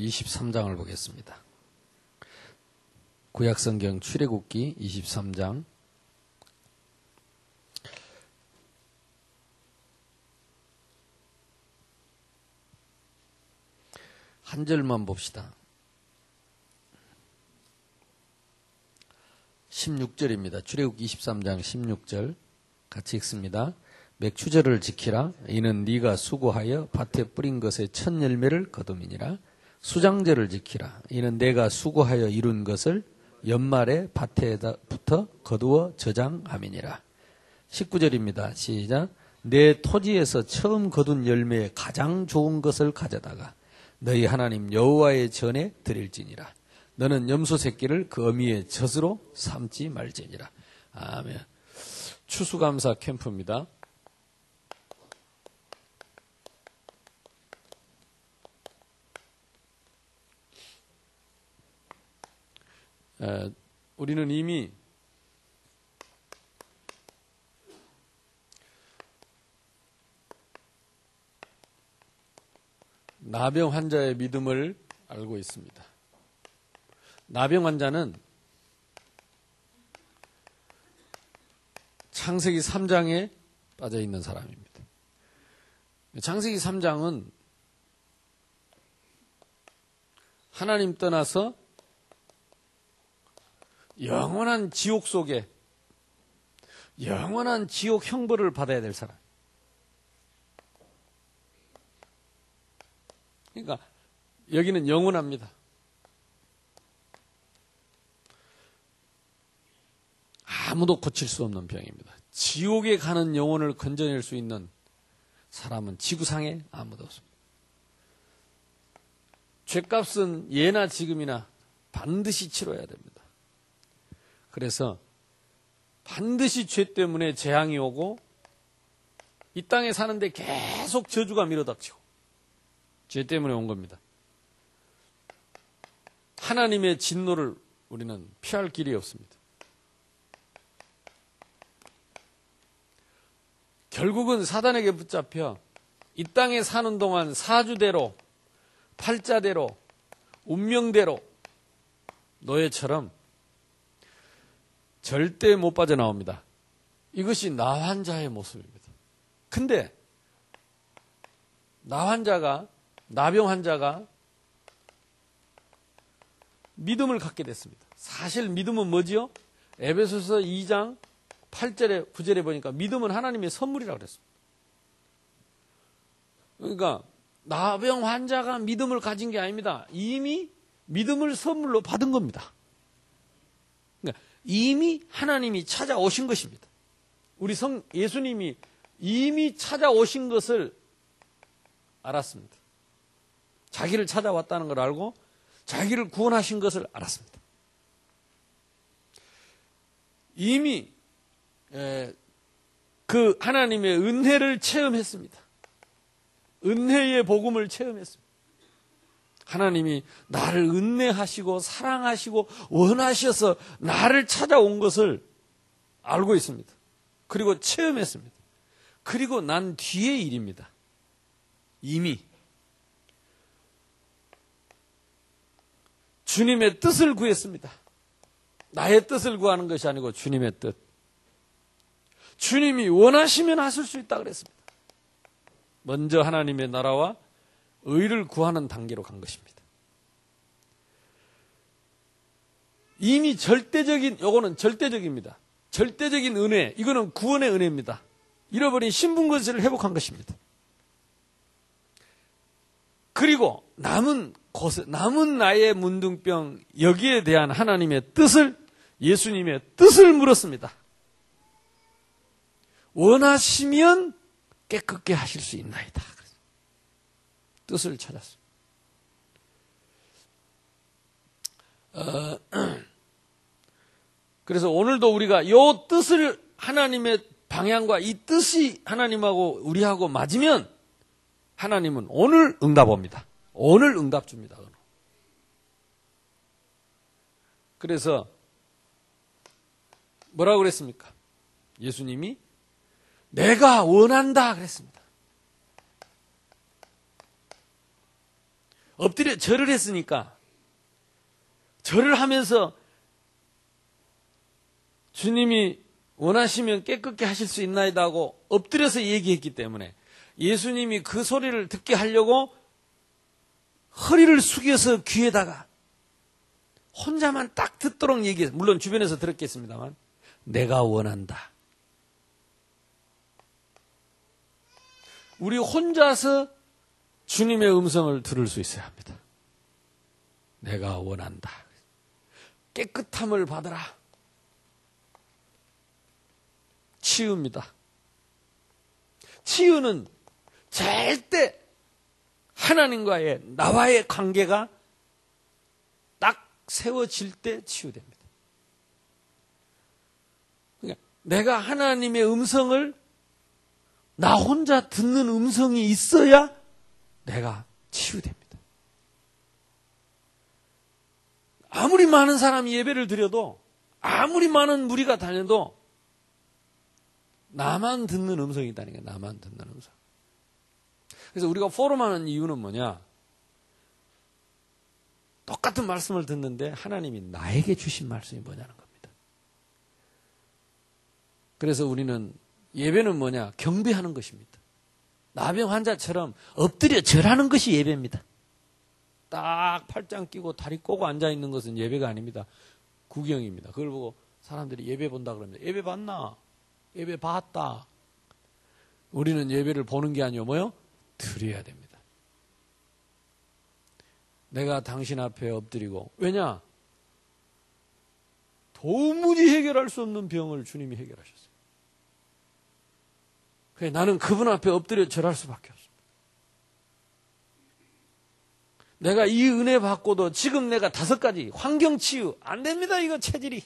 23장을 보겠습니다. 구약성경 출애굽기 23장. 한 절만 봅시다. 16절입니다. 출애굽기 23장 16절 같이 읽습니다. 맥추절을 지키라. 이는 네가 수고하여 밭에 뿌린 것의 첫 열매를 거둠이니라. 수장절을 지키라. 이는 내가 수고하여 이룬 것을 연말에 밭에부터 거두어 저장함이니라. 19절입니다. 시작. 내 토지에서 처음 거둔 열매의 가장 좋은 것을 가져다가 너희 하나님 여호와의 전에 드릴지니라. 너는 염소 새끼를 그 어미의 젖으로 삼지 말지니라. 아멘. 추수감사 캠프입니다. 우리는 이미 나병 환자의 믿음을 알고 있습니다. 나병 환자는 창세기 3장에 빠져 있는 사람입니다. 창세기 3장은 하나님 떠나서 영원한 지옥 속에 영원한 지옥 형벌을 받아야 될 사람. 그러니까 여기는 영원합니다. 아무도 고칠 수 없는 병입니다. 지옥에 가는 영혼을 건져낼 수 있는 사람은 지구상에 아무도 없습니다. 죄값은 예나 지금이나 반드시 치러야 됩니다. 그래서 반드시 죄 때문에 재앙이 오고 이 땅에 사는데 계속 저주가 밀어닥치고 죄 때문에 온 겁니다. 하나님의 진노를 우리는 피할 길이 없습니다. 결국은 사단에게 붙잡혀 이 땅에 사는 동안 사주대로, 팔자대로, 운명대로 노예처럼 절대 못 빠져나옵니다. 이것이 나 환자의 모습입니다. 근데 나병 환자가 믿음을 갖게 됐습니다. 사실 믿음은 뭐지요? 에베소서 2장 8절에 9절에 보니까 믿음은 하나님의 선물이라고 그랬습니다. 그러니까 나병 환자가 믿음을 가진 게 아닙니다. 이미 믿음을 선물로 받은 겁니다. 그러니까 이미 하나님이 찾아오신 것입니다. 우리 예수님이 이미 찾아오신 것을 알았습니다. 자기를 찾아왔다는 걸 알고 자기를 구원하신 것을 알았습니다. 이미 그 하나님의 은혜를 체험했습니다. 은혜의 복음을 체험했습니다. 하나님이 나를 은혜하시고 사랑하시고 원하셔서 나를 찾아온 것을 알고 있습니다. 그리고 체험했습니다. 그리고 난 뒤의 일입니다. 이미 주님의 뜻을 구했습니다. 나의 뜻을 구하는 것이 아니고 주님의 뜻. 주님이 원하시면 하실 수 있다 그랬습니다. 먼저 하나님의 나라와 의를 구하는 단계로 간 것입니다. 이미 요거는 절대적입니다. 절대적인 은혜, 이거는 구원의 은혜입니다. 잃어버린 신분권세를 회복한 것입니다. 그리고 남은 나의 문둥병, 여기에 대한 하나님의 뜻을, 예수님의 뜻을 물었습니다. 원하시면 깨끗게 하실 수 있나이다. 뜻을 찾았습니다. 그래서 오늘도 우리가 이 뜻을, 하나님의 방향과 이 뜻이 하나님하고 우리하고 맞으면 하나님은 오늘 응답 옵니다. 오늘 응답 줍니다. 그래서 뭐라고 그랬습니까? 예수님이 내가 원한다 그랬습니다. 엎드려 절을 했으니까 절을 하면서 주님이 원하시면 깨끗게 하실 수 있나이다 하고 엎드려서 얘기했기 때문에 예수님이 그 소리를 듣게 하려고 허리를 숙여서 귀에다가 혼자만 딱 듣도록 얘기했어요. 물론 주변에서 들었겠습니다만 내가 원한다. 우리 혼자서 주님의 음성을 들을 수 있어야 합니다. 내가 원한다. 깨끗함을 받으라. 치유입니다. 치유는 절대 하나님과의 나와의 관계가 딱 세워질 때 치유됩니다. 그러니까 내가 하나님의 음성을 나 혼자 듣는 음성이 있어야 내가 치유됩니다. 아무리 많은 사람이 예배를 드려도 아무리 많은 무리가 다녀도 나만 듣는 음성이 있다니까. 나만 듣는 음성. 그래서 우리가 포럼하는 이유는 뭐냐? 똑같은 말씀을 듣는데 하나님이 나에게 주신 말씀이 뭐냐는 겁니다. 그래서 우리는 예배는 뭐냐? 경배하는 것입니다. 나병 환자처럼 엎드려 절하는 것이 예배입니다. 딱 팔짱 끼고 다리 꼬고 앉아있는 것은 예배가 아닙니다. 구경입니다. 그걸 보고 사람들이 예배 본다 그럽니다. 예배 봤나? 예배 봤다. 우리는 예배를 보는 게 아니고 뭐요? 드려야 됩니다. 내가 당신 앞에 엎드리고 왜냐? 도무지 해결할 수 없는 병을 주님이 해결하셨어요. 그래서 나는 그분 앞에 엎드려 절할 수밖에 없습니다. 내가 이 은혜 받고도 지금 내가 5가지 환경치유 안 됩니다. 이거 체질이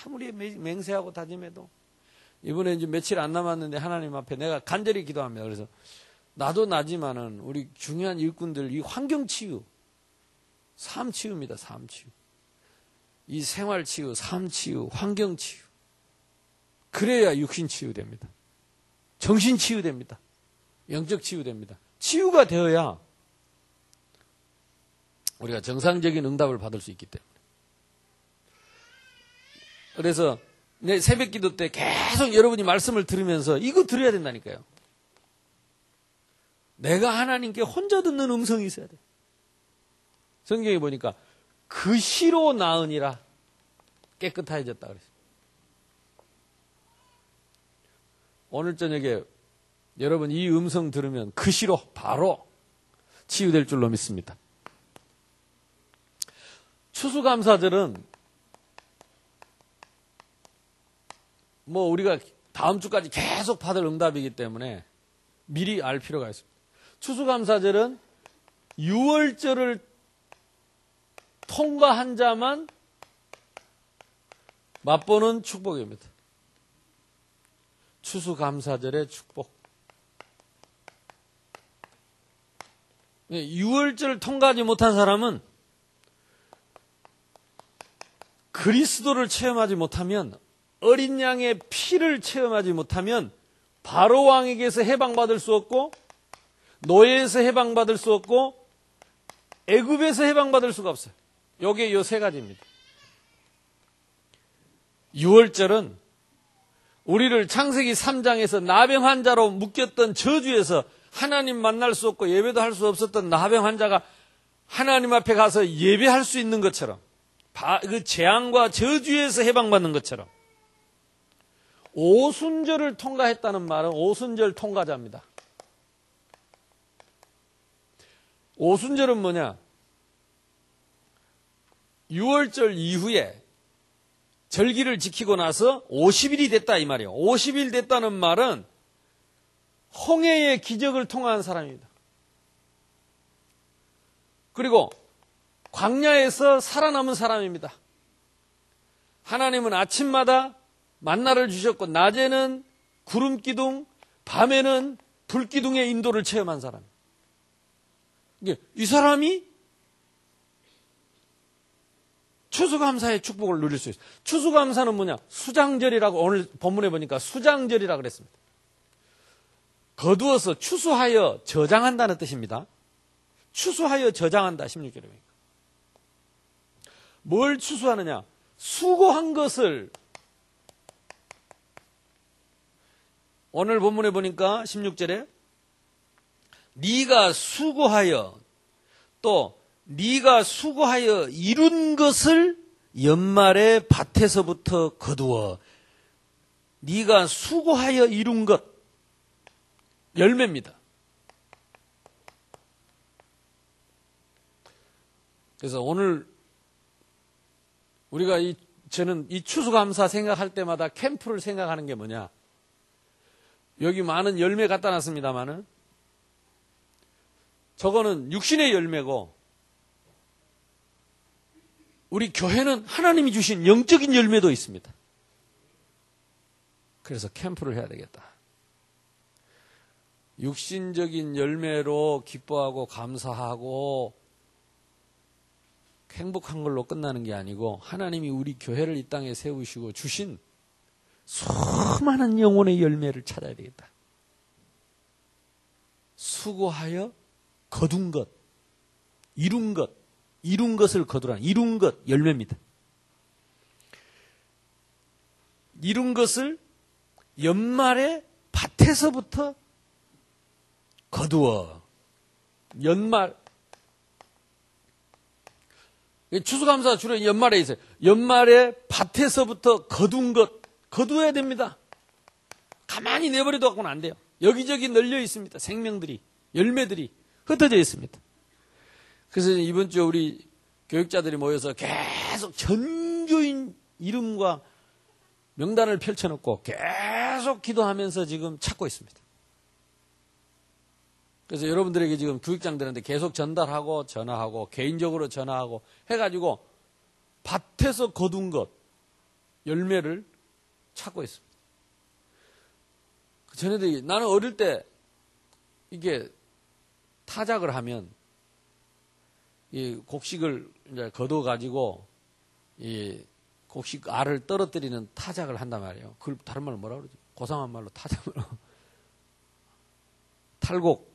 아무리 맹세하고 다짐해도 이번에 이제 며칠 안 남았는데 하나님 앞에 내가 간절히 기도합니다. 그래서 나도 나지만은 우리 중요한 일꾼들 이 환경치유, 삶치유입니다. 삶치유. 이 생활치유, 삶치유, 환경치유. 그래야 육신치유됩니다. 정신치유됩니다. 영적치유됩니다. 치유가 되어야 우리가 정상적인 응답을 받을 수 있기 때문에. 그래서 내 새벽 기도 때 계속 여러분이 말씀을 들으면서 이거 들어야 된다니까요. 내가 하나님께 혼자 듣는 음성이 있어야 돼. 성경에 보니까 그 시로 나으니라 깨끗해졌다 그랬어요. 오늘 저녁에 여러분 이 음성 들으면 그 시로 바로 치유될 줄로 믿습니다. 추수감사절은 뭐 우리가 다음 주까지 계속 받을 응답이기 때문에 미리 알 필요가 있습니다. 추수감사절은 6월절을 통과한 자만 맛보는 축복입니다. 추수감사절의 축복. 6월절 통과하지 못한 사람은 그리스도를 체험하지 못하면 어린 양의 피를 체험하지 못하면 바로 왕에게서 해방받을 수 없고 노예에서 해방받을 수 없고 애굽에서 해방받을 수가 없어요. 요게 요 3가지입니다. 6월절은 우리를 창세기 3장에서 나병 환자로 묶였던 저주에서 하나님 만날 수 없고 예배도 할 수 없었던 나병 환자가 하나님 앞에 가서 예배할 수 있는 것처럼 그 재앙과 저주에서 해방받는 것처럼 오순절을 통과했다는 말은 오순절 통과자입니다. 오순절은 뭐냐? 6월절 이후에 절기를 지키고 나서 50일이 됐다 이 말이에요. 50일 됐다는 말은 홍해의 기적을 통한 사람입니다. 그리고 광야에서 살아남은 사람입니다. 하나님은 아침마다 만나를 주셨고 낮에는 구름기둥, 밤에는 불기둥의 인도를 체험한 사람. 이 사람이 추수감사의 축복을 누릴 수 있어요. 추수감사는 뭐냐? 수장절이라고 오늘 본문에 보니까 수장절이라고 그랬습니다. 거두어서 추수하여 저장한다는 뜻입니다. 추수하여 저장한다. 16절에 보니까. 뭘 추수하느냐? 수고한 것을. 오늘 본문에 보니까 16절에 네가 수고하여 또 네가 수고하여 이룬 것을 연말에 밭에서부터 거두어. 네가 수고하여 이룬 것 열매입니다. 그래서 오늘 우리가 저는 이 추수감사 생각할 때마다 캠프를 생각하는 게 뭐냐? 여기 많은 열매 갖다 놨습니다만은 저거는 육신의 열매고 우리 교회는 하나님이 주신 영적인 열매도 있습니다. 그래서 캠프를 해야 되겠다. 육신적인 열매로 기뻐하고 감사하고 행복한 걸로 끝나는 게 아니고 하나님이 우리 교회를 이 땅에 세우시고 주신 수많은 영혼의 열매를 찾아야 되겠다. 수고하여 거둔 것, 이룬 것을 거두라. 이룬 것, 열매입니다. 이룬 것을 연말에 밭에서부터 거두어. 연말. 추수감사 주로 연말에 있어요. 연말에 밭에서부터 거둔 것, 거두어야 됩니다. 가만히 내버려둬 갖고는 안 돼요. 여기저기 널려 있습니다. 생명들이, 열매들이 흩어져 있습니다. 그래서 이번 주 우리 교육자들이 모여서 계속 전교인 이름과 명단을 펼쳐놓고 계속 기도하면서 지금 찾고 있습니다. 그래서 여러분들에게 지금 교육장들한테 계속 전달하고 전화하고 개인적으로 전화하고 해가지고 밭에서 거둔 것, 열매를 찾고 있습니다. 전에도 나는 어릴 때 이게 타작을 하면 이 곡식을 이제 걷어가지고 이 곡식 알을 떨어뜨리는 타작을 한단 말이에요. 그걸 다른 말로 뭐라 그러지? 고상한 말로 타작을.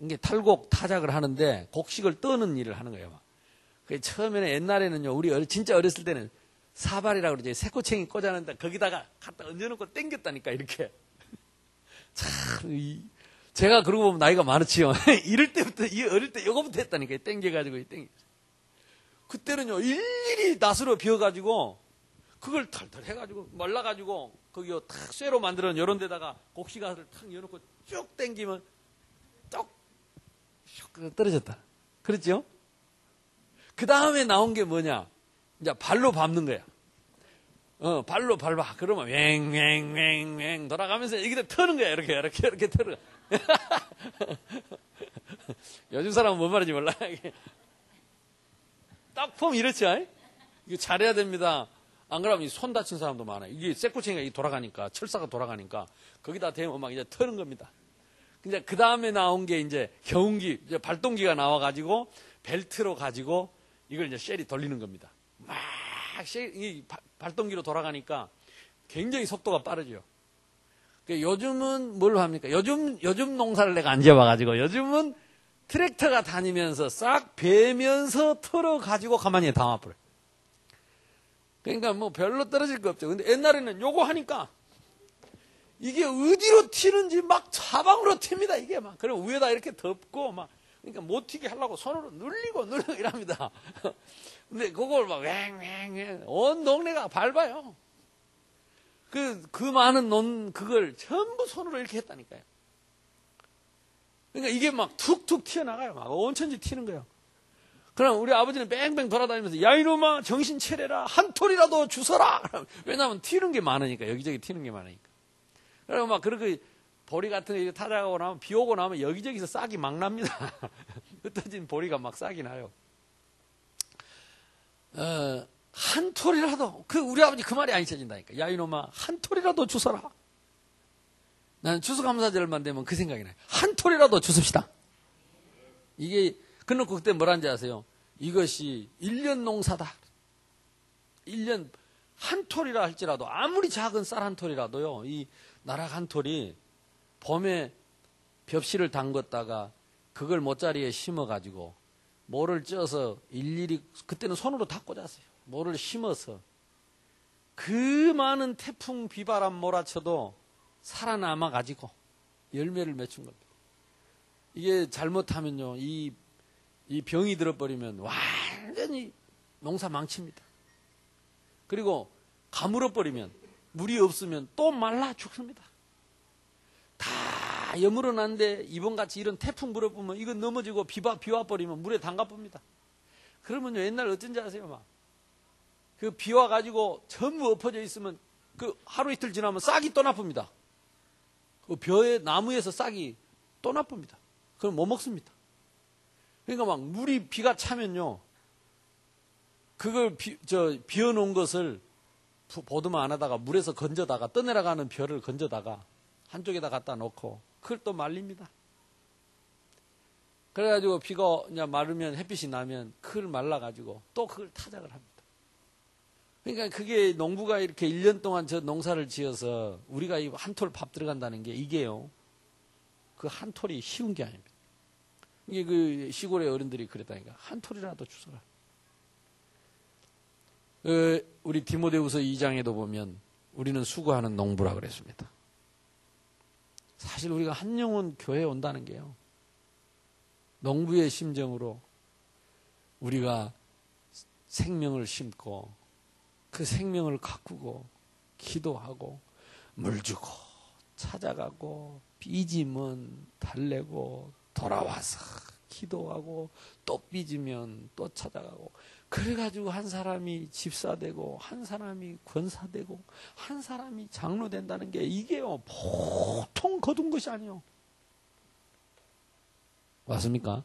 이게 탈곡 타작을 하는데 곡식을 떠는 일을 하는 거예요. 처음에는 옛날에는요, 우리 진짜 어렸을 때는 사발이라고 그러죠. 새꼬챙이 꽂아놓는다. 거기다가 갖다 얹어놓고 땡겼다니까, 이렇게. 참, 제가 그러고 보면 나이가 많았지요. 이럴 때부터, 어릴 때 이거부터 했다니까, 땡겨가지고, 그때는요, 일일이 낫으로 비워가지고, 그걸 털털 해가지고, 말라가지고, 거기 탁 쇠로 만들어 놓은 이런 데다가 곡식알을 탁 넣어놓고 쭉 땡기면, 똑! 떨어졌다. 그렇죠? 그 다음에 나온 게 뭐냐? 이제 발로 밟는 거야. 발로 밟아. 그러면 왱 돌아가면서 여기다 터는 거야. 이렇게 터는 거야. 요즘 사람은 뭔 말인지 몰라. 딱 보면 이렇죠? 이거 잘해야 됩니다. 안 그러면 손 다친 사람도 많아요. 이게 쇠꼬챙이가 돌아가니까, 철사가 돌아가니까, 거기다 대면 막 이제 터는 겁니다. 이제 그 다음에 나온 게 이제 경운기, 이제 발동기가 나와가지고, 벨트로 가지고, 이걸 이제 쉘이 돌리는 겁니다. 막, 이 발동기로 돌아가니까 굉장히 속도가 빠르죠. 요즘은 뭘로 합니까? 요즘 농사를 내가 안 지어봐가지고, 요즘은 트랙터가 다니면서 싹 베면서 털어가지고 가만히 담아버려요. 그러니까 뭐 별로 떨어질 거 없죠. 근데 옛날에는 요거 하니까 이게 어디로 튀는지 막 사방으로 튑니다. 이게 막. 그럼 위에다 이렇게 덮고 막. 그러니까 못 튀게 하려고 손으로 눌리고 이랍니다. 근데 그걸 막 온 동네가 밟아요. 그 많은 그걸 전부 손으로 이렇게 했다니까요. 그러니까 이게 막 툭툭 튀어나가요. 막 온천지 튀는 거예요. 그럼 우리 아버지는 뺑뺑 돌아다니면서 야 이놈아 정신 차려라 한 톨이라도 주서라. 왜냐하면 튀는 게 많으니까 여기저기 튀는 게 많으니까. 그리고 막 그렇게 보리 같은 거 타작하고 나면 비 오고 나면 여기저기서 싹이 막 납니다. 흩어진 보리가 막 싹이 나요. 한 톨이라도 우리 아버지 그 말이 안 잊혀진다니까. 야 이놈아 한 톨이라도 주서라. 나는 추수감사절만 되면 그 생각이 나요. 한 톨이라도 주십시다. 이게 그놓고 그때 뭐라는지 아세요? 이것이 1년 농사다. 1년 한 톨이라 할지라도 아무리 작은 쌀 한 톨이라도요. 이 나락 한 톨이 봄에 벽실을 담궜다가 그걸 모짜리에 심어가지고 모를 쪄서 일일이 그때는 손으로 다 꽂았어요. 모를 심어서 그 많은 태풍 비바람 몰아쳐도 살아남아 가지고 열매를 맺힌 겁니다. 이게 잘못하면요, 이 병이 들어버리면 완전히 농사 망칩니다. 그리고 가물어 버리면, 물이 없으면 또 말라 죽습니다. 다 여물어 놨는데 이번같이 이런 태풍 불어보면 이거 넘어지고 비와 버리면 물에 담가봅니다. 그러면요, 옛날 어쩐지 아세요? 막 그 비와 가지고 전부 엎어져 있으면 그 하루 이틀 지나면 싹이 또 나쁩니다. 그 벼에 나무에서 싹이 또 나쁩니다. 그럼 못 먹습니다. 그러니까 막 물이 비가 차면요, 그걸 비워놓은 것을 보듬어 안 하다가 물에서 건져다가 떠내려가는 벼를 건져다가 한쪽에다 갖다 놓고 그걸 또 말립니다. 그래가지고 비가 이제 마르면 햇빛이 나면 그걸 말라가지고 또 그걸 타작을 합니다. 그러니까 그게 농부가 이렇게 1년 동안 저 농사를 지어서 우리가 이 한 톨 밥 들어간다는 게 이게요, 그 한 톨이 쉬운 게 아닙니다. 이게 그 시골의 어른들이 그랬다니까. 한 톨이라도 주워라. 우리 디모데후서 2장에도 보면 우리는 수고하는 농부라 그랬습니다. 사실 우리가 한 영혼 교회에 온다는 게요, 농부의 심정으로 우리가 생명을 심고 그 생명을 가꾸고 기도하고 물주고 찾아가고 삐지면 달래고 돌아와서 기도하고 또 삐지면 또 찾아가고, 그래가지고 한 사람이 집사되고 한 사람이 권사되고 한 사람이 장로 된다는 게 이게요, 보통 거둔 것이 아니에요. 맞습니까?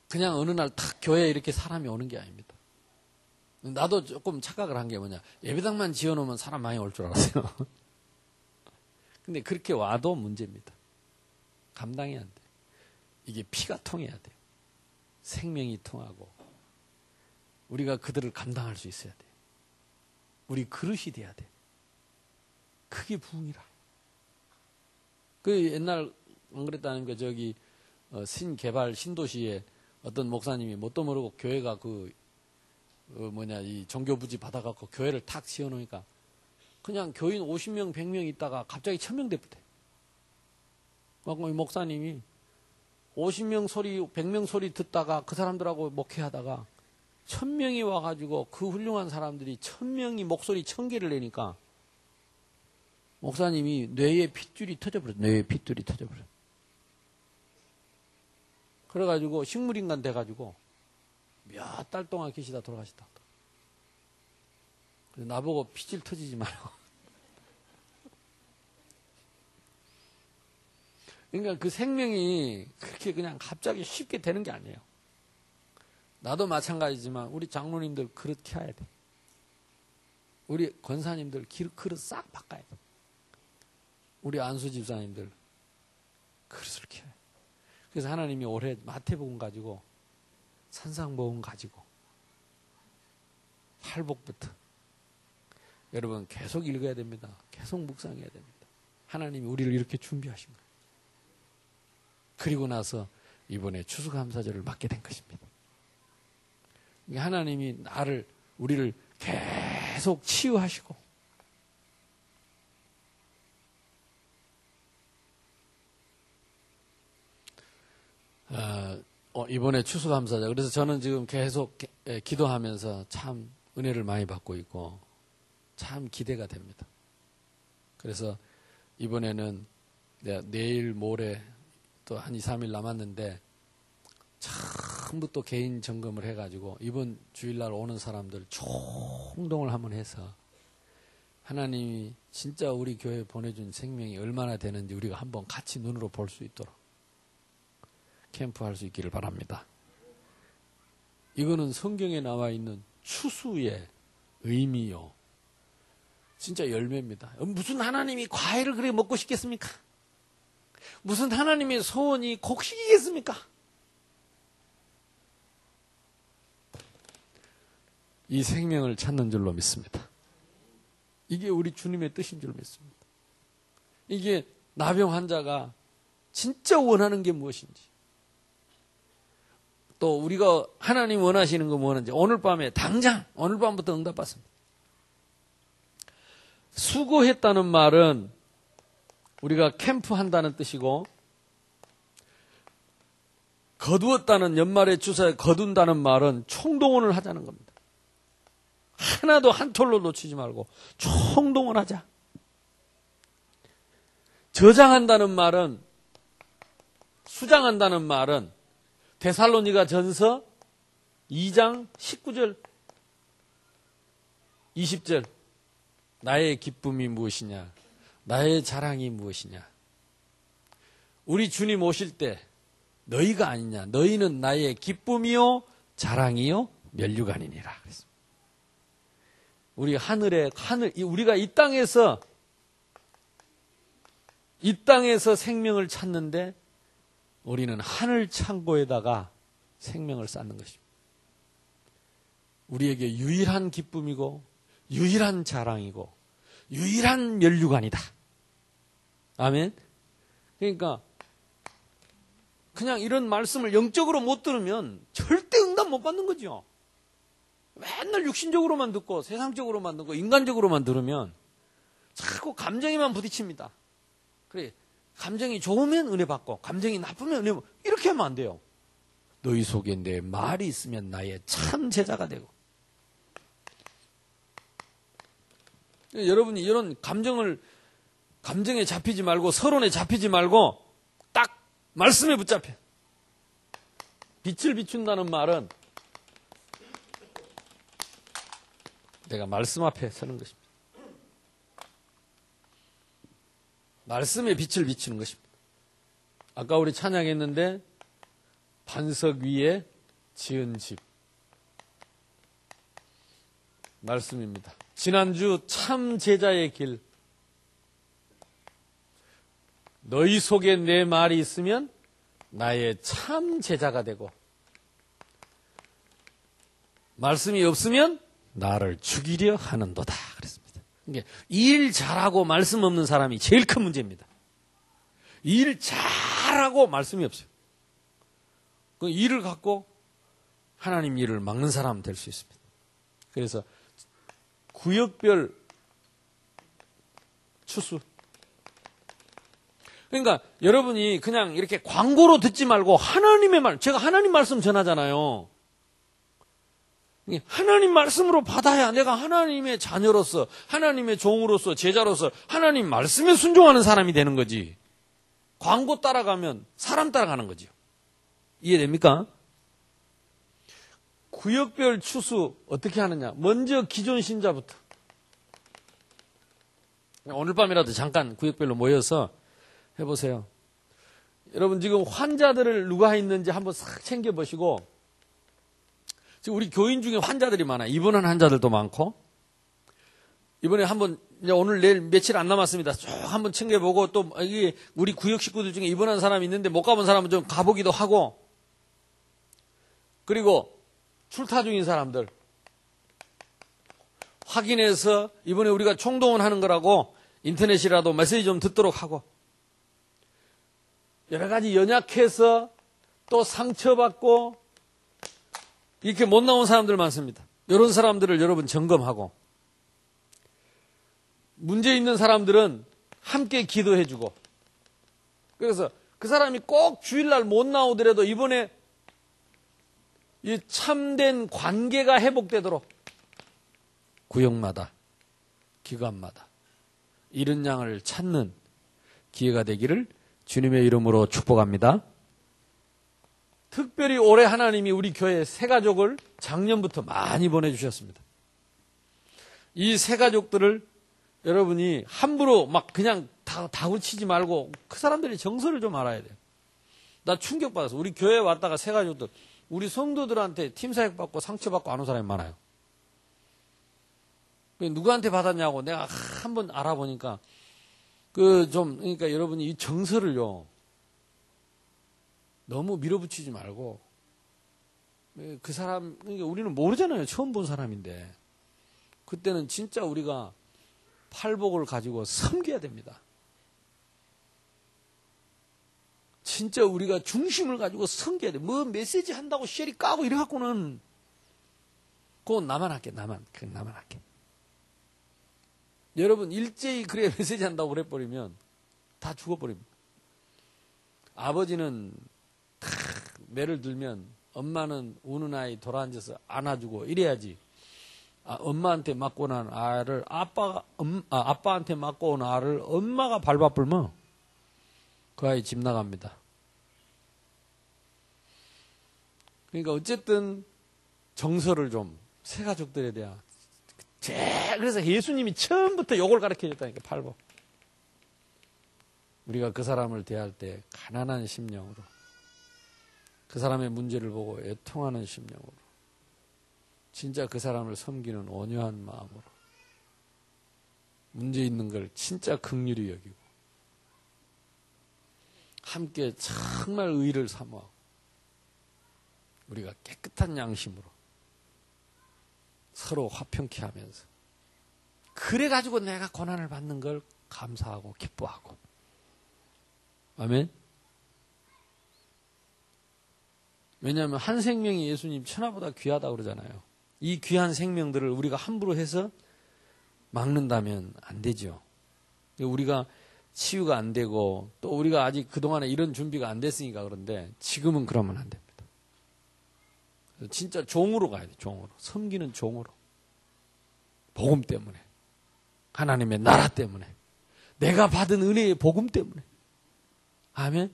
그냥 어느 날 탁 교회에 이렇게 사람이 오는 게 아닙니다. 나도 조금 착각을 한 게 뭐냐, 예배당만 지어놓으면 사람 많이 올 줄 알았어요. 근데 그렇게 와도 문제입니다. 감당이 안 돼요. 이게 피가 통해야 돼요. 생명이 통하고 우리가 그들을 감당할 수 있어야 돼요. 우리 그릇이 돼야 돼요. 그게 부흥이라. 그 옛날 안 그랬다는 거, 저기 신개발 신도시에 어떤 목사님이 뭣도 모르고 교회가 이 종교부지 받아갖고 교회를 탁 지어놓으니까 그냥 교인 50명 100명 있다가 갑자기 1000명 됐대. 그래서 이 목사님이 50명 소리 100명 소리 듣다가 그 사람들하고 목회하다가 1000명이 와가지고 그 훌륭한 사람들이 1000명이 목소리 1000개를 내니까 목사님이 뇌에 핏줄이 터져버렸어. 뇌에 핏줄이 터져버렸어. 그래가지고 식물인간 돼가지고 몇 달 동안 계시다 돌아가시다. 그래서 나보고 핏줄 터지지 말고. 그러니까 그 생명이 그렇게 그냥 갑자기 쉽게 되는 게 아니에요. 나도 마찬가지지만 우리 장로님들 그릇 켜야 돼. 우리 권사님들 그릇 싹 바꿔야 돼. 우리 안수 집사님들 그릇을 켜야 돼. 그래서 하나님이 올해 마태복음 가지고 산상복음 가지고 팔복부터 여러분 계속 읽어야 됩니다. 계속 묵상해야 됩니다. 하나님이 우리를 이렇게 준비하신 거예요. 그리고 나서 이번에 추수감사절을 맞게 된 것입니다. 하나님이 우리를 계속 치유하시고 이번에 추수감사절. 그래서 저는 지금 계속 기도하면서 참 은혜를 많이 받고 있고 참 기대가 됩니다. 그래서 이번에는 내일 모레 또 한 2, 3일 남았는데 전부 또 개인 점검을 해가지고 이번 주일날 오는 사람들 총동을 한번 해서 하나님이 진짜 우리 교회에 보내준 생명이 얼마나 되는지 우리가 한번 같이 눈으로 볼 수 있도록 캠프할 수 있기를 바랍니다. 이거는 성경에 나와 있는 추수의 의미요. 진짜 열매입니다. 무슨 하나님이 과일을 그렇게 먹고 싶겠습니까? 무슨 하나님의 소원이 곡식이겠습니까? 이 생명을 찾는 줄로 믿습니다. 이게 우리 주님의 뜻인 줄 믿습니다. 이게 나병 환자가 진짜 원하는 게 무엇인지, 또 우리가 하나님 원하시는 거 뭐는지 오늘 밤에 당장 오늘 밤부터 응답받습니다. 수고했다는 말은 우리가 캠프한다는 뜻이고 거두었다는 연말에 주사에 거둔다는 말은 총동원을 하자는 겁니다. 하나도 한 톨로 놓치지 말고 총동원하자. 저장한다는 말은 수장한다는 말은 데살로니가 전서 2장 19절 20절 나의 기쁨이 무엇이냐 나의 자랑이 무엇이냐 우리 주님 오실 때 너희가 아니냐 너희는 나의 기쁨이요 자랑이요 면류관이니라 그랬습니다. 우리 우리가 이 땅에서 생명을 찾는데 우리는 하늘 창고에다가 생명을 쌓는 것입니다. 우리에게 유일한 기쁨이고 유일한 자랑이고 유일한 면류관이다. 아멘. 그러니까 그냥 이런 말씀을 영적으로 못 들으면 절대 응답 못 받는 거죠. 맨날 육신적으로만 듣고 세상적으로만 듣고 인간적으로만 들으면 자꾸 감정에만 부딪힙니다. 그래, 감정이 좋으면 은혜 받고 감정이 나쁘면 은혜 받고 이렇게 하면 안 돼요. 너희 속에 내 말이 있으면 나의 참 제자가 되고 여러분이 이런 감정에 잡히지 말고 서론에 잡히지 말고 딱 말씀에 붙잡혀. 빛을 비춘다는 말은 내가 말씀 앞에 서는 것입니다. 말씀에 빛을 비추는 것입니다. 아까 우리 찬양했는데 반석 위에 지은 집 말씀입니다. 지난주 참 제자의 길 너희 속에 내 말이 있으면 나의 참 제자가 되고 말씀이 없으면 나를 죽이려 하는도다 그랬습니다. 그러니까 일 잘하고 말씀 없는 사람이 제일 큰 문제입니다. 일 잘하고 말씀이 없어요. 그 일을 갖고 하나님 일을 막는 사람 될 수 있습니다. 그래서 구역별 추수. 그러니까 여러분이 그냥 이렇게 광고로 듣지 말고 하나님의 말, 제가 하나님 말씀 전하잖아요. 하나님 말씀으로 받아야 내가 하나님의 자녀로서, 하나님의 종으로서, 제자로서 하나님 말씀에 순종하는 사람이 되는 거지. 광고 따라가면 사람 따라가는 거죠. 이해됩니까? 구역별 추수 어떻게 하느냐. 먼저 기존 신자부터. 오늘 밤이라도 잠깐 구역별로 모여서 해보세요. 여러분 지금 환자들을 누가 있는지 한번 싹 챙겨보시고 지금 우리 교인 중에 환자들이 많아요. 입원한 환자들도 많고 이번에 한번 이제 오늘 내일 며칠 안 남았습니다. 쭉 한번 챙겨보고 또 이게 우리 구역 식구들 중에 입원한 사람이 있는데 못 가본 사람은 좀 가보기도 하고 그리고 출타 중인 사람들 확인해서 이번에 우리가 총동원하는 거라고 인터넷이라도 메시지 좀 듣도록 하고 여러 가지 연약해서 또 상처받고 이렇게 못 나온 사람들 많습니다. 이런 사람들을 여러분 점검하고 문제 있는 사람들은 함께 기도해주고 그래서 그 사람이 꼭 주일날 못 나오더라도 이번에 이 참된 관계가 회복되도록 구역마다 기관마다 이른 양을 찾는 기회가 되기를 주님의 이름으로 축복합니다. 특별히 올해 하나님이 우리 교회 새 가족을 작년부터 많이 보내주셨습니다. 이 새 가족들을 여러분이 함부로 막 그냥 다구치지 말고 그 사람들이 정서를 좀 알아야 돼요. 나 충격받았어. 우리 교회에 왔다가 새 가족들 우리 성도들한테 팀사역 받고 상처받고 안 온 사람이 많아요. 누구한테 받았냐고 내가 한번 알아보니까 그러니까 여러분이 이 정서를요 너무 밀어붙이지 말고 그 사람 그러니까 우리는 모르잖아요. 처음 본 사람인데 그때는 진짜 우리가 팔복을 가지고 섬겨야 됩니다. 진짜 우리가 중심을 가지고 섬겨야 돼. 뭐 메시지 한다고 쉐리 까고 이래갖고는 그건 나만 할게. 나만 할게. 여러분 일제히 그래 메시지 한다고 그래버리면 다 죽어버립니다. 아버지는 탁 매를 들면 엄마는 우는 아이 돌아앉아서 안아주고 이래야지. 엄마한테 맞고 난 아이를 아빠한테 맞고 온 아이를 엄마가 밟아불면 그 아이 집 나갑니다. 그러니까 어쨌든 정서를 좀 새 가족들에 대한 그래서 예수님이 처음부터 요걸 가르쳐 줬다니까. 8번 우리가 그 사람을 대할 때 가난한 심령으로 그 사람의 문제를 보고 애통하는 심령으로 진짜 그 사람을 섬기는 온유한 마음으로 문제 있는 걸 진짜 긍휼히 여기고 함께 정말 의를 사모하고 우리가 깨끗한 양심으로 서로 화평케 하면서 그래가지고 내가 고난을 받는 걸 감사하고 기뻐하고. 아멘. 왜냐하면 한 생명이 예수님 천하보다 귀하다고 그러잖아요. 이 귀한 생명들을 우리가 함부로 해서 막는다면 안 되죠. 우리가 치유가 안 되고 또 우리가 아직 그동안에 이런 준비가 안 됐으니까 그런데 지금은 그러면 안 됩니다. 진짜 종으로 가야 돼. 종으로. 섬기는 종으로. 복음 때문에. 하나님의 나라 때문에. 내가 받은 은혜의 복음 때문에. 아멘.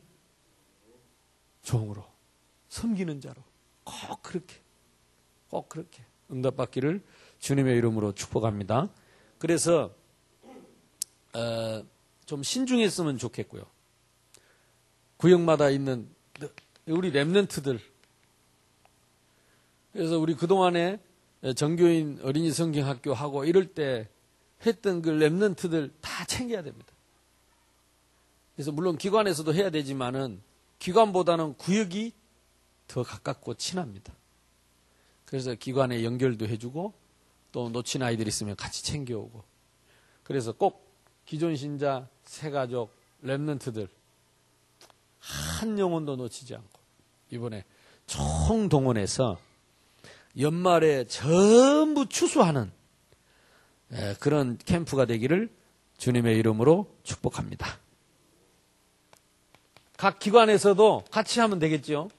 종으로. 섬기는 자로. 꼭 그렇게 응답받기를 주님의 이름으로 축복합니다. 그래서 좀 신중했으면 좋겠고요. 구역마다 있는 우리 렘넌트들. 그래서 우리 그동안에 정교인 어린이 성경학교 하고 이럴 때 했던 그 렘넌트들 다 챙겨야 됩니다. 그래서 물론 기관에서도 해야 되지만은 기관보다는 구역이 더 가깝고 친합니다. 그래서 기관에 연결도 해주고 또 놓친 아이들 있으면 같이 챙겨오고. 그래서 꼭 기존 신자, 새가족, 렘넌트들 한 영혼도 놓치지 않고 이번에 총동원해서 연말에 전부 추수하는 그런 캠프가 되기를 주님의 이름으로 축복합니다. 각 기관에서도 같이 하면 되겠죠.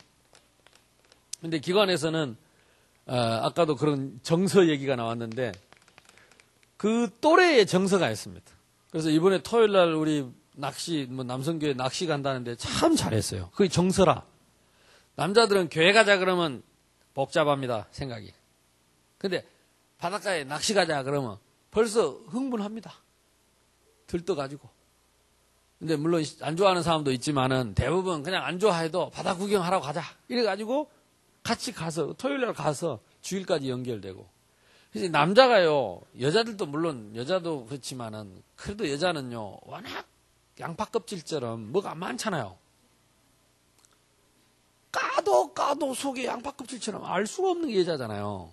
근데 기관에서는 아까도 그런 정서 얘기가 나왔는데 그 또래의 정서가 있습니다. 그래서 이번에 토요일 날 우리 낚시 남성교회 낚시 간다는데 참 잘했어요. 그게 정서라. 남자들은 교회 가자 그러면 복잡합니다. 생각이. 근데 바닷가에 낚시 가자 그러면 벌써 흥분합니다. 들떠가지고. 근데 물론 안 좋아하는 사람도 있지만은 대부분 그냥 안 좋아해도 바다 구경하러 가자. 이래가지고 같이 가서 토요일 날 가서 주일까지 연결되고. 그래서 남자가요, 여자들도 물론 여자도 그렇지만은 그래도 여자는요 워낙 양파 껍질처럼 뭐가 많잖아요. 까도 속에 양파 껍질처럼 알 수가 없는 게 여자잖아요.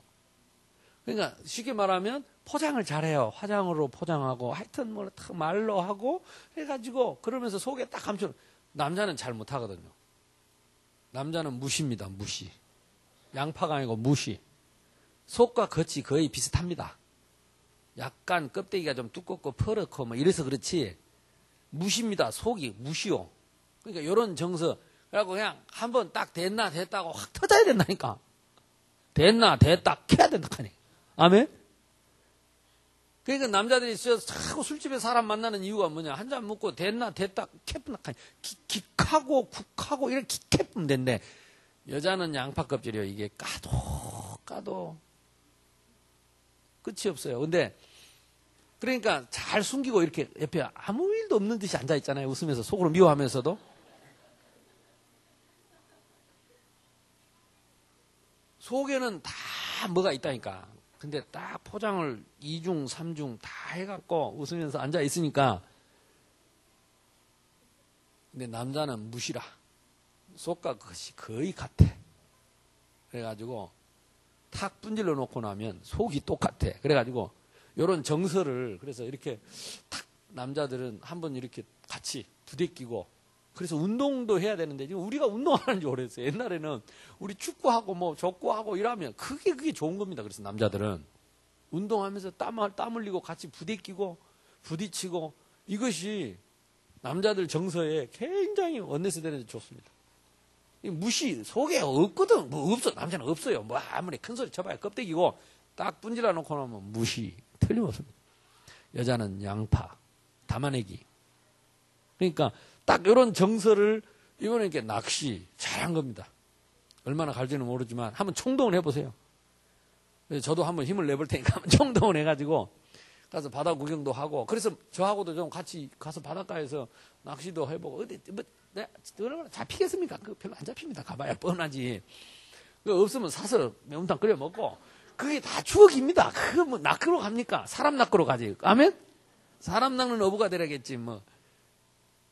그러니까 쉽게 말하면 포장을 잘해요. 화장으로 포장하고 하여튼 뭐 말로 하고 해가지고 그러면서 속에 딱 감춰. 남자는 잘 못하거든요. 남자는 무시입니다. 무시. 양파가 아니고 무시. 속과 겉이 거의 비슷합니다. 약간 껍데기가 좀 두껍고 퍼렇고 뭐 이래서 그렇지 무시입니다. 속이 무시요. 그러니까 이런 정서. 그래갖고 그냥 한번 딱 됐다고 확 터져야 된다니까. 됐다 캐야 된다니까. 아멘? 그러니까 남자들이 자꾸 술집에 사람 만나는 이유가 뭐냐. 한 잔 먹고 됐다 캐뿐다니까. 기하고 국하고 이렇게 캐뿐 된대. 여자는 양파 껍질이요. 이게 까도 끝이 없어요. 근데 그러니까 잘 숨기고 이렇게 옆에 아무 일도 없는 듯이 앉아 있잖아요. 웃으면서 속으로 미워하면서도. 속에는 다 뭐가 있다니까. 근데 딱 포장을 2중, 3중 다 해갖고 웃으면서 앉아 있으니까. 근데 남자는 무시라. 속과 겉이 거의 같아. 그래가지고 탁 분질러 놓고 나면 속이 똑같아. 그래가지고 요런 정서를 그래서 이렇게 탁 남자들은 한번 이렇게 같이 부대끼고 그래서 운동도 해야 되는데 지금 우리가 운동 안 하는 지 오래됐어요. 옛날에는 우리 축구하고 뭐 족구하고 이러면 그게 좋은 겁니다. 그래서 남자들은 운동하면서 땀 흘리고 같이 부대끼고 부딪히고 이것이 남자들 정서에 굉장히 원내스 되는 데 좋습니다. 무시 속에 없거든. 뭐 없어. 남자는 없어요. 뭐 아무리 큰 소리 쳐봐야 껍데기고 딱 분질러 놓고 나면 무시. 틀림없습니다. 여자는 양파, 담아내기. 그러니까 딱 이런 정서를 이번에 이렇게 낚시 잘한 겁니다. 얼마나 갈지는 모르지만 한번 총동을 해보세요. 저도 한번 힘을 내볼 테니까 한번 총동을 해가지고 가서 바다 구경도 하고 그래서 저하고도 좀 같이 가서 바닷가에서 낚시도 해보고 어디 뭐 얼마나 잡히겠습니까? 그 별로 안 잡힙니다. 가봐야 뻔하지. 그 없으면 사서 매운탕 끓여 먹고 그게 다 추억입니다. 그거 뭐 낚으러 갑니까? 사람 낚으러 가지. 아멘? 사람 낚는 어부가 되라겠지 뭐.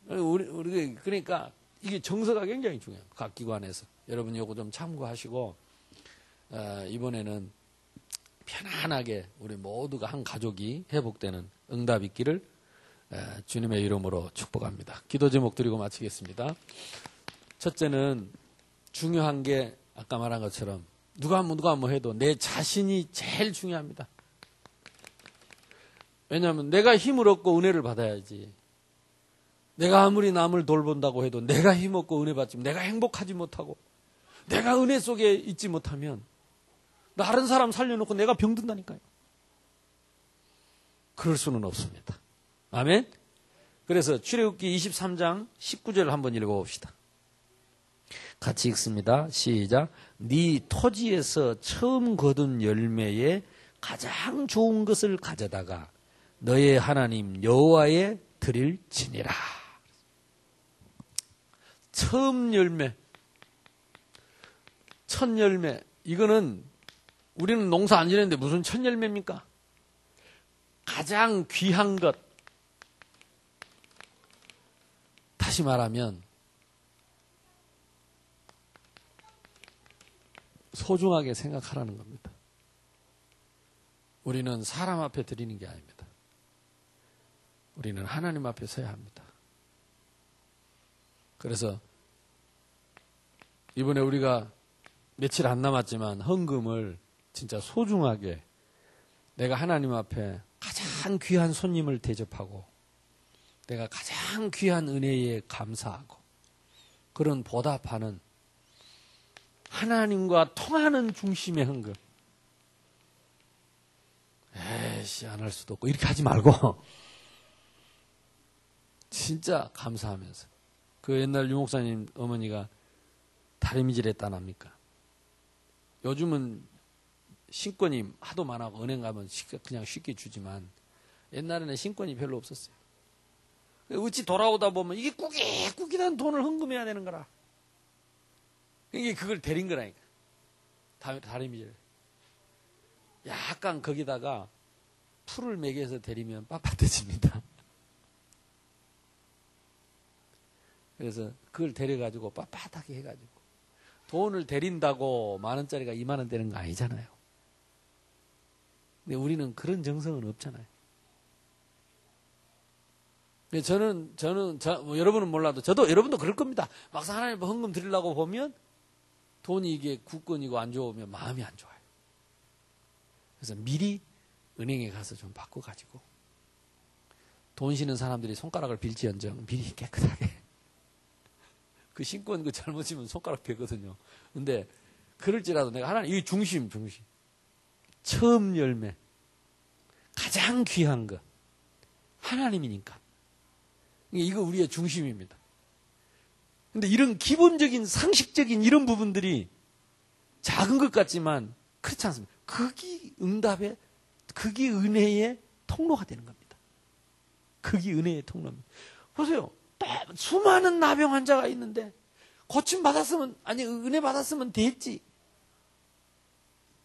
우리 그러니까 이게 정서가 굉장히 중요해요. 각 기관에서 여러분 요거 좀 참고하시고 이번에는 편안하게 우리 모두가 한 가족이 회복되는 응답 있기를 주님의 이름으로 축복합니다. 기도 제목 드리고 마치겠습니다. 첫째는 중요한 게 아까 말한 것처럼 누가 뭐 해도 내 자신이 제일 중요합니다. 왜냐하면 내가 힘을 얻고 은혜를 받아야지. 내가 아무리 남을 돌본다고 해도 내가 힘없고 은혜 받지 내가 행복하지 못하고 내가 은혜 속에 있지 못하면 다른 사람 살려놓고 내가 병든다니까요. 그럴 수는 없습니다. 아멘? 그래서 출애굽기 23장 19절을 한번 읽어봅시다. 같이 읽습니다. 시작. 네 토지에서 처음 거둔 열매에 가장 좋은 것을 가져다가 너의 하나님 여호와에 드릴지니라. 처음 열매, 첫 열매. 이거는 우리는 농사 안 지는데 무슨 첫 열매입니까? 가장 귀한 것. 다시 말하면 소중하게 생각하라는 겁니다. 우리는 사람 앞에 드리는 게 아닙니다. 우리는 하나님 앞에 서야 합니다. 그래서 이번에 우리가 며칠 안 남았지만 헌금을 진짜 소중하게 내가 하나님 앞에 가장 귀한 손님을 대접하고 내가 가장 귀한 은혜에 감사하고 그런 보답하는 하나님과 통하는 중심의 헌금. 에이씨 안 할 수도 없고 이렇게 하지 말고 진짜 감사하면서 그 옛날 유목사님 어머니가 다리미질 했다납니까? 요즘은 신권이 하도 많아고 은행 가면 그냥 쉽게 주지만 옛날에는 신권이 별로 없었어요. 어찌 돌아오다 보면 이게 꾸깃꾸깃한 돈을 헌금해야 되는 거라. 이게 그걸 데린 거라니까. 다리미질. 약간 거기다가 풀을 매겨서 데리면 빳빳해집니다. 그래서 그걸 데려가지고 빳빳하게 해가지고 돈을 데린다고 10,000원짜리가 20,000원 되는 거 아니잖아요. 근데 우리는 그런 정성은 없잖아요. 저는 뭐 여러분은 몰라도 여러분도 그럴 겁니다. 막상 하나님 헌금 드리려고 보면 돈이 이게 굳건이고 안 좋으면 마음이 안 좋아요. 그래서 미리 은행에 가서 좀 바꿔가지고 돈 쉬는 사람들이 손가락을 빌지언정 미리 깨끗하게 그 신권 그 잘못이면 손가락 베거든요. 근데 그럴지라도 내가 하나님 이 중심 처음 열매 가장 귀한 것 하나님이니까 이거 우리의 중심입니다. 근데 이런 기본적인 상식적인 이런 부분들이 작은 것 같지만 그렇지 않습니다. 그게 응답의 그게 은혜의 통로가 되는 겁니다. 그게 은혜의 통로입니다. 보세요. 수많은 나병 환자가 있는데 고침 받았으면 은혜 받았으면 됐지.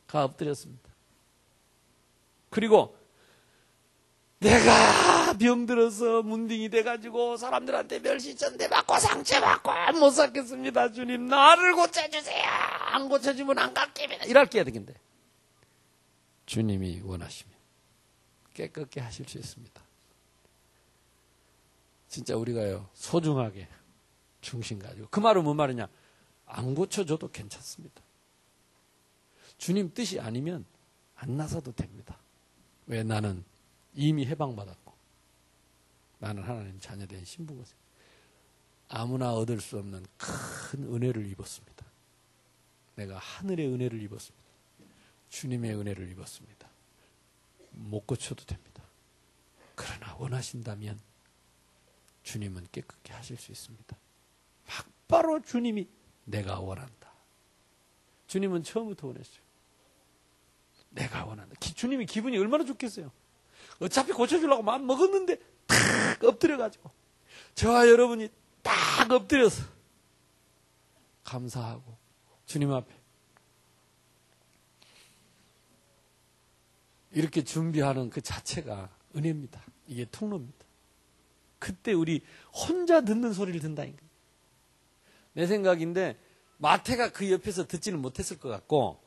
가 엎드렸습니다. 그리고 내가 병들어서 문딩이 돼가지고 사람들한테 멸시전대 받고 상처받고 못 살겠습니다. 주님 나를 고쳐주세요. 안 고쳐주면 안 갈게입니다. 이럴 게야 되겠는데 주님이 원하시면 깨끗게 하실 수 있습니다. 진짜 우리가요 소중하게 중심 가지고. 그 말은 뭔 말이냐? 안 고쳐줘도 괜찮습니다. 주님 뜻이 아니면 안 나서도 됩니다. 왜? 나는 이미 해방받았고 나는 하나님 자녀된 신부거든요. 아무나 얻을 수 없는 큰 은혜를 입었습니다. 내가 하늘의 은혜를 입었습니다. 주님의 은혜를 입었습니다. 못 고쳐도 됩니다. 그러나 원하신다면 주님은 깨끗게 하실 수 있습니다. 막바로 주님이 내가 원한다. 주님은 처음부터 원했어요. 내가 원한다. 주님이 기분이 얼마나 좋겠어요. 어차피 고쳐주려고 마음 먹었는데 탁 엎드려가지고 저와 여러분이 딱 엎드려서 감사하고 주님 앞에 이렇게 준비하는 그 자체가 은혜입니다. 이게 통로입니다. 그때 우리 혼자 듣는 소리를 듣는다니까. 내 생각인데 마태가 그 옆에서 듣지는 못했을 것 같고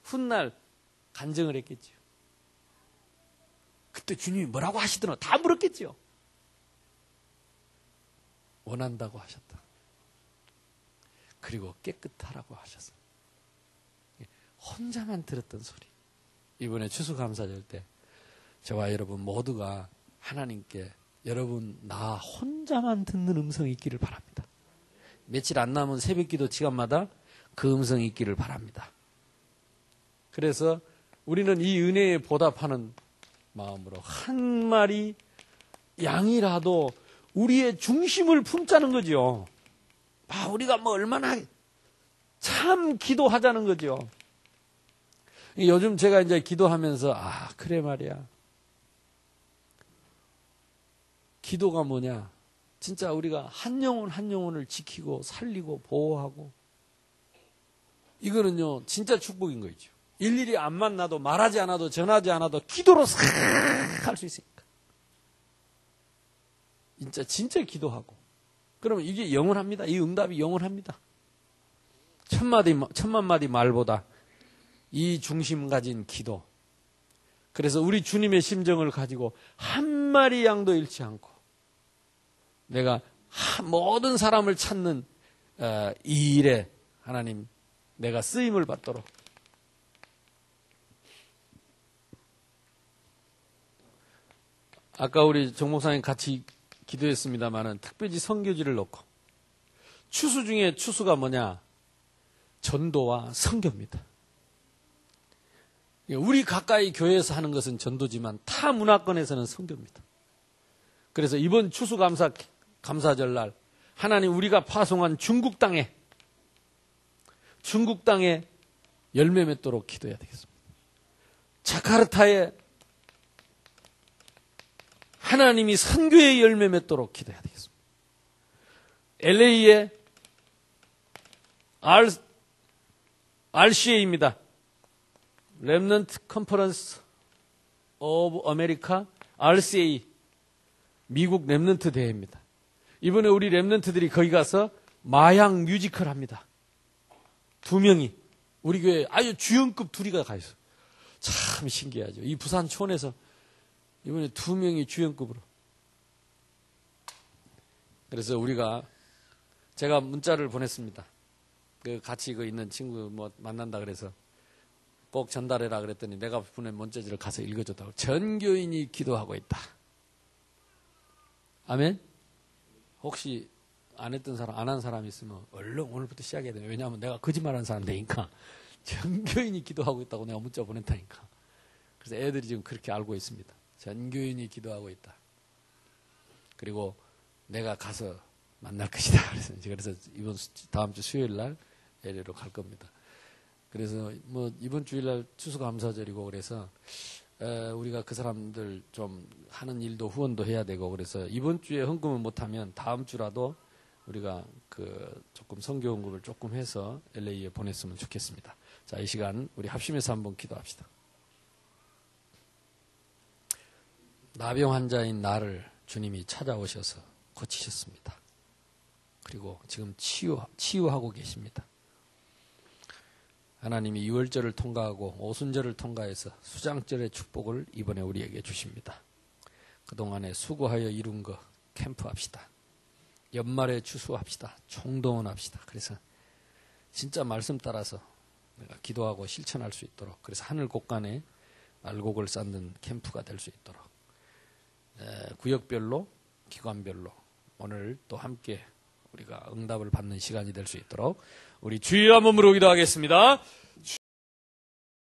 훗날 간증을 했겠지요. 그때 주님이 뭐라고 하시더라 다 물었겠지요. 원한다고 하셨다. 그리고 깨끗하라고 하셨어. 혼자만 들었던 소리. 이번에 추수감사절 때 저와 여러분 모두가 하나님께 여러분 나 혼자만 듣는 음성이 있기를 바랍니다. 며칠 안 남은 새벽기도 시간마다 그 음성이 있기를 바랍니다. 그래서 우리는 이 은혜에 보답하는 마음으로 한 마리 양이라도 우리의 중심을 품자는 거죠. 우리가 뭐 얼마나 참 기도하자는 거죠. 요즘 제가 이제 기도하면서 그래 말이야. 기도가 뭐냐? 진짜 우리가 한 영혼 한 영혼을 지키고 살리고 보호하고 이거는요 진짜 축복인 거죠. 일일이 안 만나도 말하지 않아도 전하지 않아도 기도로 싹 할 수 있으니까. 진짜 기도하고 그러면 이게 영원합니다. 이 응답이 영원합니다. 천만 마디 말보다 이 중심 가진 기도. 그래서 우리 주님의 심정을 가지고 한 마리 양도 잃지 않고 내가 모든 사람을 찾는 이 일에 하나님 내가 쓰임을 받도록 아까 우리 정 목사님 같이 기도했습니다마는 특별히 선교지를 놓고 추수 중에 추수가 뭐냐? 전도와 선교입니다. 우리 가까이 교회에서 하는 것은 전도지만 타 문화권에서는 선교입니다. 그래서 이번 추수감사절날 하나님 우리가 파송한 중국 땅에 열매 맺도록 기도해야 되겠습니다. 자카르타에 하나님이 선교의 열매 맺도록 기도해야 되겠습니다. LA에 RCA입니다. 렘넌트 컨퍼런스 오브 아메리카 RCA 미국 렘넌트 대회입니다. 이번에 우리 렘넌트들이 거기 가서 마약 뮤지컬 합니다. 2명이 우리 교회 아주 주연급 둘이 가 있어. 참 신기하죠. 이 부산 촌에서 이번에 2명이 주연급으로. 그래서 제가 문자를 보냈습니다. 같이 있는 친구 만난다 그래서 꼭 전달해라 그랬더니 내가 보낸 문자지를 가서 읽어줬다고. 전 교인이 기도하고 있다. 아멘? 혹시 안 한 사람 있으면 얼른 오늘부터 시작해야 돼요. 왜냐하면 내가 거짓말하는 사람 되니까. 전 교인이 기도하고 있다고 내가 문자 보냈다니까. 그래서 애들이 지금 그렇게 알고 있습니다. 전 교인이 기도하고 있다. 그리고 내가 가서 만날 것이다. 그래서 다음 주 수요일 날 LA로 갈 겁니다. 그래서 이번 주일날 추수감사절이고 그래서 우리가 그 사람들 좀 하는 일도 후원도 해야 되고 그래서 이번 주에 헌금을 못하면 다음 주라도 우리가 조금 선교헌금을 조금 해서 LA에 보냈으면 좋겠습니다. 자, 이 시간 우리 합심해서 한번 기도합시다. 나병 환자인 나를 주님이 찾아오셔서 고치셨습니다. 그리고 지금 치유하고 계십니다. 하나님이 유월절을 통과하고 오순절을 통과해서 수장절의 축복을 이번에 우리에게 주십니다. 그동안에 수고하여 이룬 거 캠프합시다. 연말에 추수합시다. 총동원합시다. 그래서 진짜 말씀 따라서 내가 기도하고 실천할 수 있도록, 그래서 하늘 곳간에 알곡을 쌓는 캠프가 될 수 있도록 구역별로, 기관별로 오늘 또 함께 우리가 응답을 받는 시간이 될 수 있도록 우리 주여 한번 부르기도 하겠습니다.